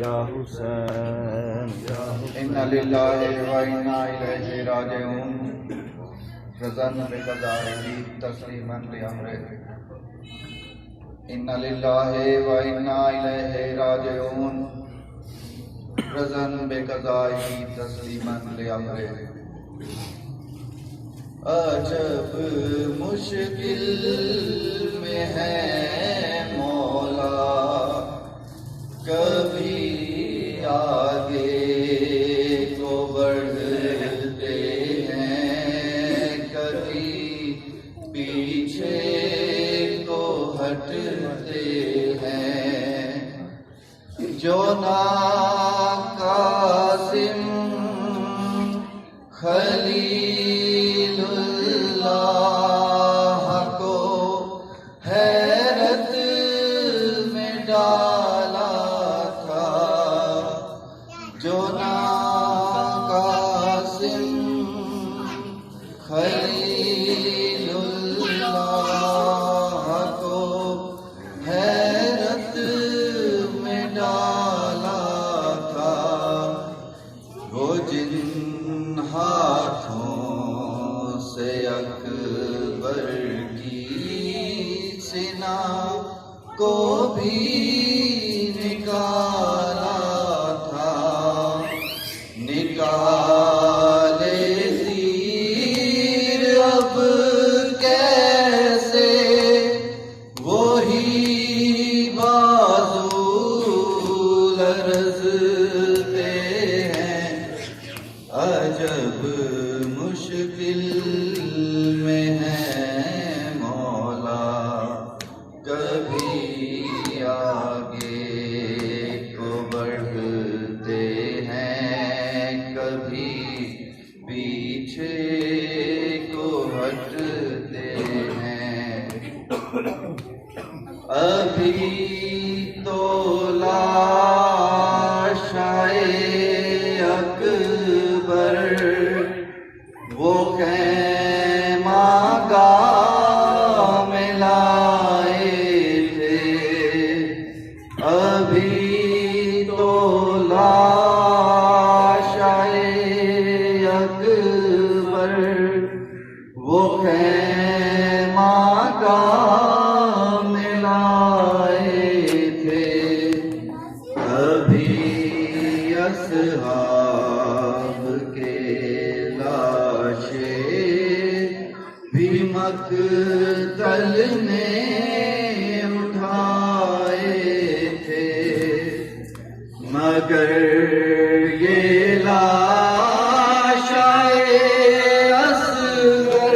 या हुसैन इन्ना लिल्लाहि व इन्ना इलैहि राजिऊन रज़न बिक़ज़ाइही तस्लीमन लिअम्रिही इन्ना लिल्लाहि व इन्ना इलैहि राजिऊन रज़न बिक़ज़ाइही तस्लीमन लिअम्रिही। अजब मुश्किल में है मौला, कभी आगे को बढ़ते हैं, कभी पीछे को हटते हैं। जो नाकासिम खलीलुल्लाह को हैरत में डाला था, जो नाकासिम खलीलुल्लाह को हैरत में डाला था, वो जिन हाथों से अकबर की सीना को भी निकाला था, निकाले तीर अब कैसे वही बाजू लरज़ते हैं। अजब मुश्किल में है मौला, कभी आगे को बढ़ते हैं, कभी पीछे को हटते हैं। अभी तो लाशाए अकबर वो ख़ैमागाह में लाए थे, अभी तो लाशाए अकबर वो ख़ैमागाह में लाए थे, अभी असहाब के लाशें भी मक़तल में उठाए थे, मगर ये लाशाए असगर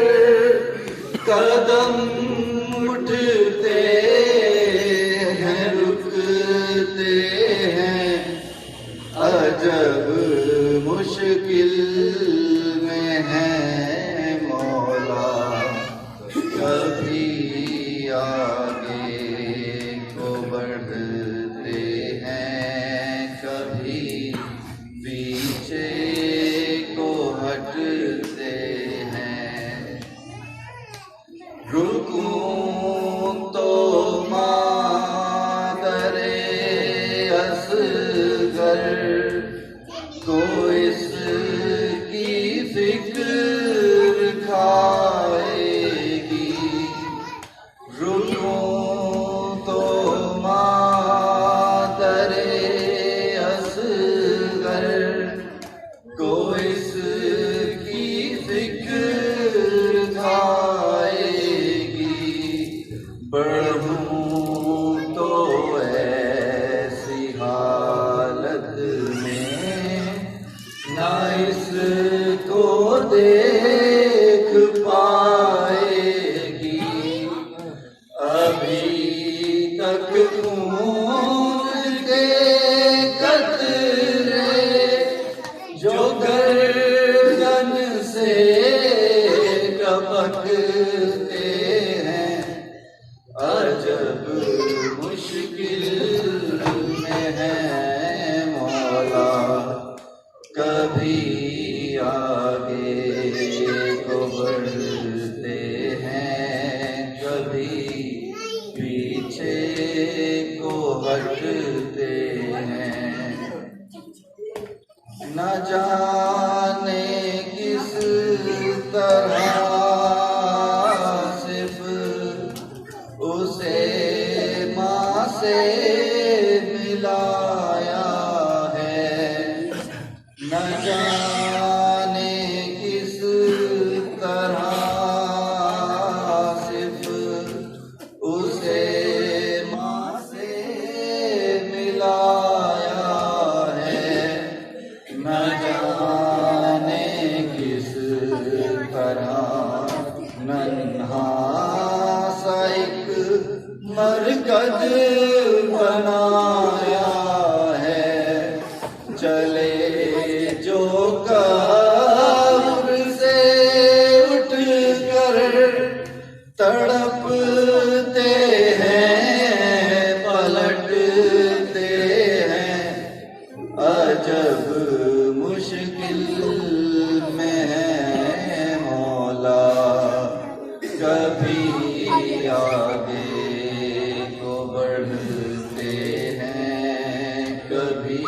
कदम उठते हैं, रुकते हैं। अजब मुश्किल में है मौला, कभी आगे को बढ़ते हैं, कभी पीछे को हटते हैं। रुकूं तो मादरे असगर को इसकी फिक्र खाएगी, रुकूं तो मादरे असगर को इसकी फिक्र खाएगी। बढ़ूं तो ऐसी हालत में ना इसको देख पाएगी, अभी तक खून के कतरे जो गर्दन से टपकते हैं। अजब मुश्किल में है मौला, कभी आगे को बढ़ते हैं, कभी पीछे को हटते हैं। न जाने किस तरह सिर्फ उसे माँ से मिलाया है। न जाने किस तरह सिर्फ उसे माँ से मिलाया है। न जाने किस तरह नन्हा सा एक मरकज बनाया है। चले जो कब्र से उठ कर तड़पते हैं, पलटते हैं, अजब मुश्किल में है मौला। कभी आगे को बढ़ते हैं, कभी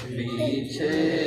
पीछे